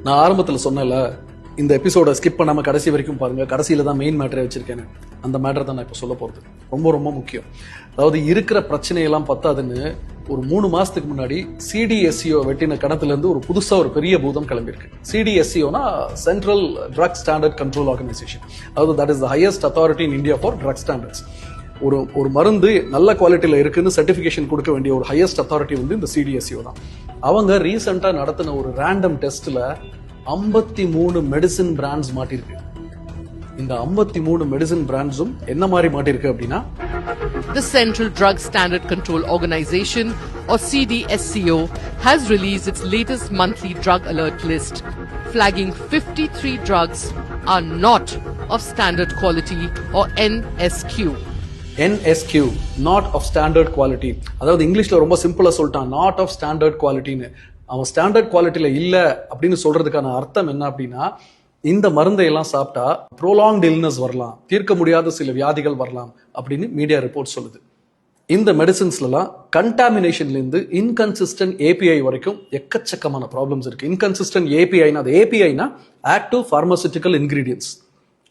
நான் ஆரம்பத்தில் சொன்னேன்ல, இந்த எபிசோட ஸ்கிப் பண்ணாம கடைசி வரைக்கும் பாருங்க. கடைசியில தான் மெயின் மேட்டரே வச்சிருக்கேன். அந்த மேட்டர் தான் நான் இப்போ சொல்ல போறது. ரொம்ப ரொம்ப முக்கியம். அதாவது இருக்கிற பிரச்சனையெல்லாம் பத்தாதுன்னு ஒரு 3 மாசத்துக்கு முன்னாடி சிடிஎஸ்சிஓ வெட்டின கணத்துல இருந்து ஒரு புதுசா ஒரு பெரிய பூதம் கிளம்பியிருக்கு. சிடிஎஸ்சிஓனா central drug standard control organisation. அதாவது that is the highest authority in India for drug standards. ஒரு மருந்து நல்ல குவாலிட்டியில இருக்குன்னு சர்டிபிகேஷன் கொடுக்க வேண்டிய ஒரு ஹையஸ்ட் அத்தாரிட்டி வந்து இந்த சிடிஎஸ்சிஓ தான். அவங்க ரீசெண்டா நடத்தின ஒரு ரேண்டம் டெஸ்ட்ல 53 மெடிசின் பிராண்ட்ஸ் மாட்டிருக்கு. இந்த 53 மெடிசின் பிராண்ட்ஸும் என்ன மாதிரி மாட்டிருக்கு அப்படின்னா, The Central Drug Standard Control Organization, or CDSCO, has released its latest monthly drug alert list, flagging 53 drugs are not of standard quality, or NSQ. NSQ, not of standard quality. அதாவது இங்கிலீஷ்ல ரொம்ப சிம்பிளா சொல்லிட்டான், not of standard qualityன்னு. அவன் standard குவாலிட்டியில இல்ல அப்படின்னு சொல்றதுக்கான அர்த்தம் என்ன அப்படின்னா, இந்த மருந்தை எல்லாம் சாப்பிட்டா ப்ரோலாங்ட் இல்னஸ் வரலாம், தீர்க்க முடியாத சில வியாதிகள் வரலாம் அப்படின்னு மீடியா ரிப்போர்ட் சொல்லுது. இந்த மெடிசின்ஸ்லாம் கண்டாமினேஷன்ல இருந்து இன்கன்சிஸ்டன்ட் ஏபிஐ வரைக்கும் எக்கச்சக்கமான ப்ராப்ளம்ஸ் இருக்கு. இன்கன்சிஸ்டன்ட் ஏபிஐனா, அது ஏபிஐனா ஆக்டிவ் பார்மசூட்டிக்கல் இன்கிரீடியன்ஸ்.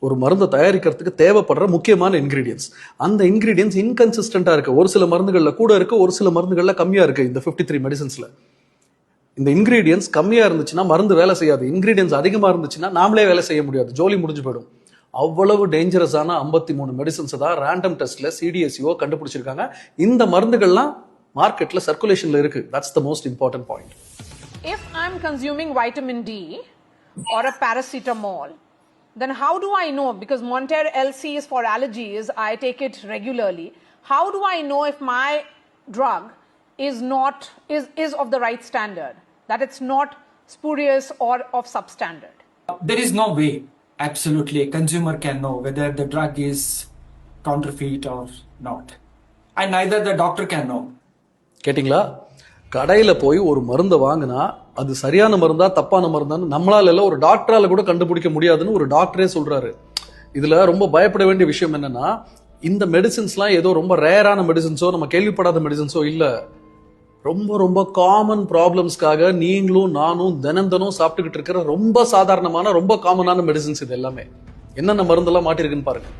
ஒரு மருந்தை தயாரிக்கிறதுக்கு தேவைப்படுற முக்கியமான இன்கிரீடியன்ஸ். அந்த இன்கிரீடியன்ஸ் இன்கன்சிஸ்டன்டா இருக்கு. ஒரு சில மருந்துகள்ல கூட இருக்கு, ஒரு சில மருந்துகள்ல கம்மியா இருக்கு. இந்த 53 மெடிசின்ஸ்ல இந்த இன்கிரீடியன்ஸ் கம்மியா இருந்துச்சுன்னா மருந்து வேலை செய்யாது. இன்கிரீடியன்ஸ் அதிகமா இருந்துச்சுன்னா நாமளே வேலை செய்ய முடியாது, ஜோலி முடிஞ்சு போயிடும். அவ்வளவு டேஞ்சரஸான 53 மெடிசின்ஸ் தான் ரேண்டம் டெஸ்ட்ல சிடிஎஸ்சிஓ கண்டுபிடிச்சிருக்காங்க. இந்த மருந்துகள்லாம் மார்க்கெட்ல சர்க்குலேஷன்ல இருக்கு. That's the most important point. If I'm consuming vitamin D or a paracetamol, then how do I know? Because Monter LC is for allergies, I take it regularly. How do I know if my drug is of the right standard, that it's not spurious or of substandard? There is no way absolutely a consumer can know whether the drug is counterfeit or not, and neither the doctor can know. கேட்டிங்களா? கடையில போய் ஒரு மருந்தை வாங்கினா அது சரியான மருந்தா தப்பான மருந்தான்னு நம்மளால இல்ல, ஒரு டாக்டரால கூட கண்டுபிடிக்க முடியாதுன்னு ஒரு டாக்டரே சொல்றாரு. இதுல ரொம்ப பயப்பட வேண்டிய விஷயம் என்னன்னா, இந்த மெடிசின்ஸ்லாம் ஏதோ ரொம்ப ரேரான மெடிசின்ஸோ நம்ம கேள்விப்படாத மெடிசின்ஸோ இல்ல. ரொம்ப ரொம்ப காமன் ப்ராப்ளம்ஸ்க்காக நீங்களும் நானும் தினம் சாப்பிட்டுக்கிட்டு இருக்கிற ரொம்ப சாதாரணமான ரொம்ப காமனான மெடிசின்ஸ் இது எல்லாமே. என்னென்ன மருந்தெல்லாம் மாட்டிருக்குன்னு பாருங்க.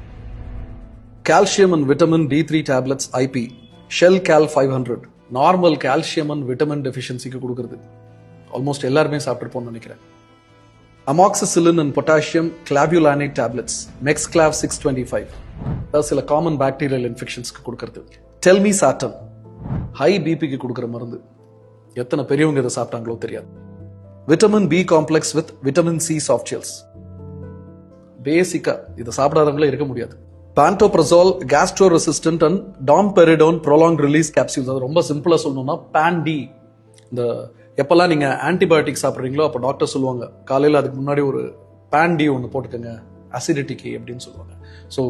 Calcium and vitamin D3 tablets IP, Shelcal 500, normal calcium and vitamin டெஃபிஷியன்சிக்கு கொடுக்குறது. ஆல்மோஸ்ட் எல்லாருமே சாப்பிட்டுருப்போம்னு நினைக்கிறேன். Amoxicillin and potassium clavulanate tablets, மெக்ஸ்கிளாவ் 625, அதாவது சில காமன் பாக்டீரியல் இன்ஃபெக்ஷன்ஸ்க்கு கொடுக்கறது. டெல்மி சாட்டன், ஹை பிபிக்கு கொடுக்குற மருந்து. எத்தனை பெரியவங்க இதை சாப்பிட்டாங்களோ தெரியாது. Vitamin B complex with vitamin C soft gels. பேசிக்கா இதை சாப்பிடாதவங்களே இருக்க முடியாது. Pantoprazole gastro resistant and domperidone prolong release capsules. அது ரொம்ப சிம்பிளா சொல்லணும்னா PAN-D. இந்த எப்பெல்லாம் நீங்க ஆன்டிபயோட்டிக் சாப்பிட்றீங்களோ அப்போ டாக்டர் சொல்லுவாங்க, காலையில் அதுக்கு முன்னாடி ஒரு PAN-D ஒன்று போட்டுக்கோங்க அசிடிட்டிக்கு அப்படின்னு சொல்லுவாங்க. ஸோ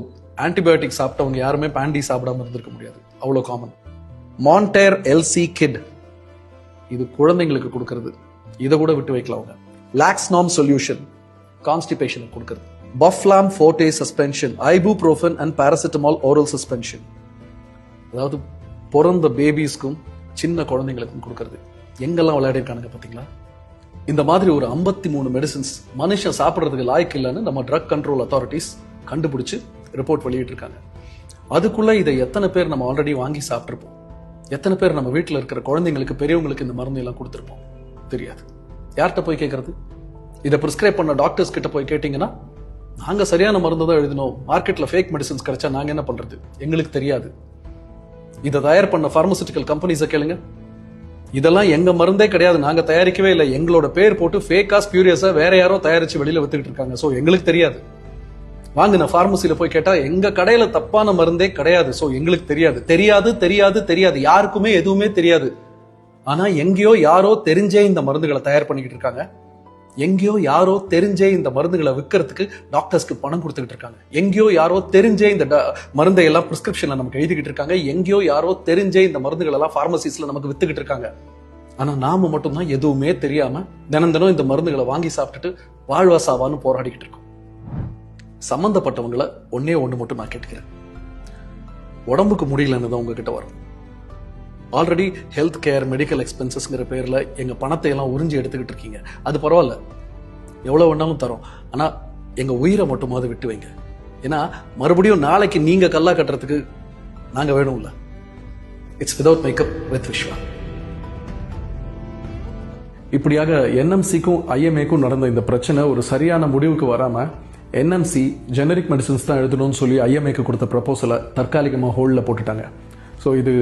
ஆன்டிபயோட்டிக் சாப்பிட்டவங்க யாருமே PAN-D சாப்பிடாம இருந்திருக்க முடியாது, அவ்வளோ காமன். மான்டேர் LC கிட், இது குழந்தைங்களுக்கு கொடுக்கறது. இதை கூட விட்டு வைக்கலாம் அவங்க. லாக்ஸ்நாம் சொல்யூஷன், கான்ஸ்டிபேஷனுக்கு கொடுக்கறது. பஃப்லாம் forte suspension, ibuprofen and paracetamol oral suspension. அதாவது பிறந்த பேபிஸ்க்கும் சின்ன குழந்தைங்களுக்கும் கொடுக்கறது. எங்கெல்லாம் விளையாடிருக்கானுங்க பாத்தீங்களா? இந்த மாதிரி ஒரு 53 மெடிசின்ஸ் மனுஷன் சாப்பிட்றதுக்கு லாய்க்கு இல்லைன்னு நம்ம ட்ரக் கண்ட்ரோல் அத்தாரிட்டிஸ் கண்டுபிடிச்சு ரிப்போர்ட் வெளியிட்டு இருக்காங்க. அதுக்குள்ள இதை எத்தனை பேர் நம்ம ஆல்ரெடி வாங்கி சாப்பிட்டுருப்போம்? எத்தனை பேர் நம்ம வீட்டில் இருக்கிற குழந்தைங்களுக்கு பெரியவங்களுக்கு இந்த மருந்து எல்லாம் கொடுத்துருப்போம்? தெரியாது. யார்கிட்ட போய் கேட்கறது? இதை பிரிஸ்கிரைப் பண்ண டாக்டர்ஸ் கிட்ட போய் கேட்டீங்கன்னா, நாங்க சரியான மருந்து தான் எழுதினோம், மார்க்கெட்ல ஃபேக் மெடிசின்ஸ் கிடைச்சா நாங்க என்ன பண்றது, எங்களுக்கு தெரியாது. இதை தயார் பண்ண பார்மசூட்டிக்கல் கம்பெனிஸை கேளுங்க, இதெல்லாம் எங்க மருந்தே கிடையாது, நாங்க தயாரிக்கவே இல்லை, எங்களோட பேர் போட்டு ஃபேக்கா ஸ்பியூரியஸா வேற யாரோ தயாரிச்சு வெளியில வித்துக்கிட்டு இருக்காங்க, சோ எங்களுக்கு தெரியாது. வாங்க, நான் பார்மசியில போய் கேட்டா எங்க கடையில தப்பான மருந்தே கிடையாது, சோ எங்களுக்கு தெரியாது. தெரியாது தெரியாது தெரியாது, யாருக்குமே எதுவுமே தெரியாது. ஆனா எங்கேயோ யாரோ தெரிஞ்சே இந்த மருந்துகளை தயார் பண்ணிக்கிட்டு இருக்காங்க. எங்கேயோ யாரோ தெரிஞ்சே இந்த மருந்துகளை விற்கிறதுக்கு டாக்டர்ஸ்க்கு பணம் கொடுத்துக்கிட்டு இருக்காங்க. எங்கேயோ யாரோ தெரிஞ்சே இந்த மருந்தை எல்லாம் பிரிஸ்கிரிப்ஷன்ல நமக்கு எழுதிக்கிட்டு இருக்காங்க. எங்கேயோ யாரோ தெரிஞ்சே இந்த மருந்துகள் எல்லாம் பார்மசிஸ்ல நமக்கு வித்துக்கிட்டு இருக்காங்க. ஆனா நாம மட்டும்தான் எதுவுமே தெரியாம தினம் இந்த மருந்துகளை வாங்கி சாப்பிட்டுட்டு வாழ்வா சாவான்னு போராடிக்கிட்டு இருக்கோம். சம்பந்தப்பட்டவங்களை ஒன்னே ஒண்ணு மட்டும் நான் கேட்டுக்கிறேன், உடம்புக்கு முடியலன்னு தான் உங்ககிட்ட வரும். ஆல்ரெடி ஹெல்த் கேர் மெடிக்கல் எக்ஸ்பென்சஸ்ங்கிற பேர்ல எங்க பணத்தை எல்லாம் உறிஞ்சி எடுத்துக்கிட்டு இருக்கீங்க, அது பரவாயில்ல. எவ்வளவு வேணாலும் தரோம். ஆனா எங்க உயிரை மட்டுமாவது விட்டு வைங்க. ஏன்னா மறுபடியும் நாளைக்கு நீங்க கல்லா கட்டுறதுக்கு நாங்க வேணும்ல. It's without makeup with Viswa. இப்படியாக என்எம்சிக்கும் ஐஎம்ஏக்கும் நடந்த இந்த பிரச்சனை ஒரு சரியான முடிவுக்கு வராம என்எம்சி ஜெனரிக் மெடிசன்ஸ் தான் எழுதணும்னு சொல்லி ஐஎம்ஏக்கு கொடுத்த ப்ரப்போசலை தற்காலிகமாக ஹோல்டில் போட்டுட்டாங்க. ஸோ இது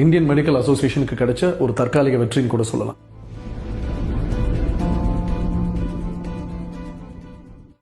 இந்தியன் மெடிக்கல் அசோசியேஷனுக்கு கிடைச்ச ஒரு தற்காலிக வெற்றின்னு கூட சொல்லலாம்.